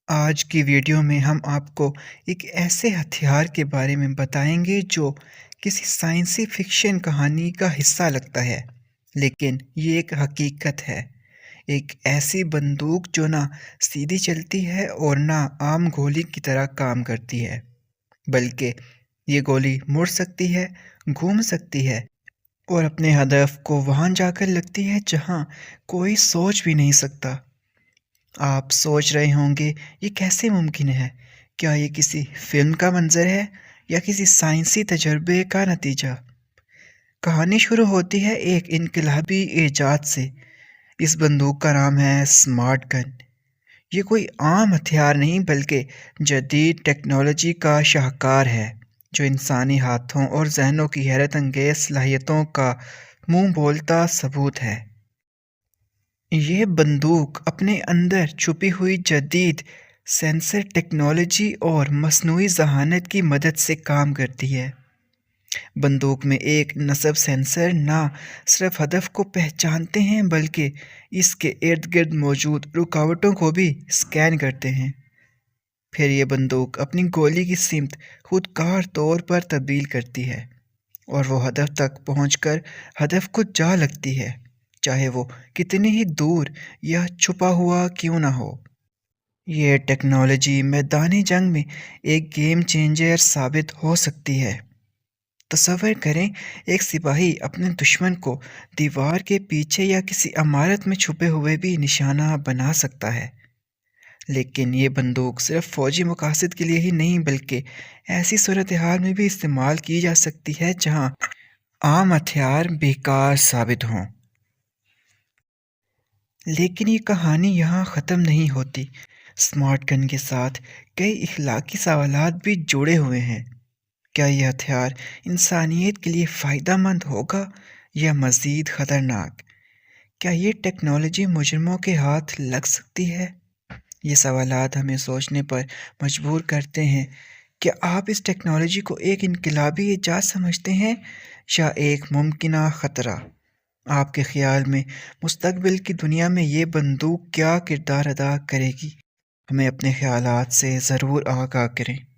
آج کی ویڈیو میں ہم آپ کو ایک ایسے ہتھیار کے بارے میں بتائیں گے جو کسی سائنسی فکشن کہانی کا حصہ لگتا ہے، لیکن یہ ایک حقیقت ہے۔ ایک ایسی بندوق جو نہ سیدھی چلتی ہے اور نہ عام گولی کی طرح کام کرتی ہے، بلکہ یہ گولی مڑ سکتی ہے، گھوم سکتی ہے اور اپنے ہدف کو وہاں جا کر لگتی ہے جہاں کوئی سوچ بھی نہیں سکتا۔ آپ سوچ رہے ہوں گے یہ کیسے ممکن ہے؟ کیا یہ کسی فلم کا منظر ہے یا کسی سائنسی تجربے کا نتیجہ؟ کہانی شروع ہوتی ہے ایک انقلابی ایجاد سے۔ اس بندوق کا نام ہے اسمارٹ گن۔ یہ کوئی عام ہتھیار نہیں بلکہ جدید ٹیکنالوجی کا شاہکار ہے، جو انسانی ہاتھوں اور ذہنوں کی حیرت انگیز صلاحیتوں کا منہ بولتا ثبوت ہے۔ یہ بندوق اپنے اندر چھپی ہوئی جدید سینسر ٹیکنالوجی اور مصنوعی ذہانت کی مدد سے کام کرتی ہے۔ بندوق میں ایک نصب سینسر نہ صرف ہدف کو پہچانتے ہیں بلکہ اس کے ارد گرد موجود رکاوٹوں کو بھی اسکین کرتے ہیں۔ پھر یہ بندوق اپنی گولی کی سمت خود کار طور پر تبدیل کرتی ہے اور وہ ہدف تک پہنچ کر ہدف کو جا لگتی ہے، چاہے وہ کتنی ہی دور یا چھپا ہوا کیوں نہ ہو۔ یہ ٹیکنالوجی میدان جنگ میں ایک گیم چینجر ثابت ہو سکتی ہے۔ تصور کریں، ایک سپاہی اپنے دشمن کو دیوار کے پیچھے یا کسی عمارت میں چھپے ہوئے بھی نشانہ بنا سکتا ہے، لیکن یہ بندوق صرف فوجی مقاصد کے لیے ہی نہیں بلکہ ایسی صورتحال میں بھی استعمال کی جا سکتی ہے جہاں عام ہتھیار بیکار ثابت ہوں۔ لیکن یہ کہانی یہاں ختم نہیں ہوتی۔ اسمارٹ گن کے ساتھ کئی اخلاقی سوالات بھی جڑے ہوئے ہیں۔ کیا یہ ہتھیار انسانیت کے لیے فائدہ مند ہوگا یا مزید خطرناک؟ کیا یہ ٹیکنالوجی مجرموں کے ہاتھ لگ سکتی ہے؟ یہ سوالات ہمیں سوچنے پر مجبور کرتے ہیں۔ کیا آپ اس ٹیکنالوجی کو ایک انقلابی ایجاد سمجھتے ہیں یا ایک ممکنہ خطرہ؟ آپ کے خیال میں مستقبل کی دنیا میں یہ بندوق کیا کردار ادا کرے گی؟ ہمیں اپنے خیالات سے ضرور آگاہ کریں۔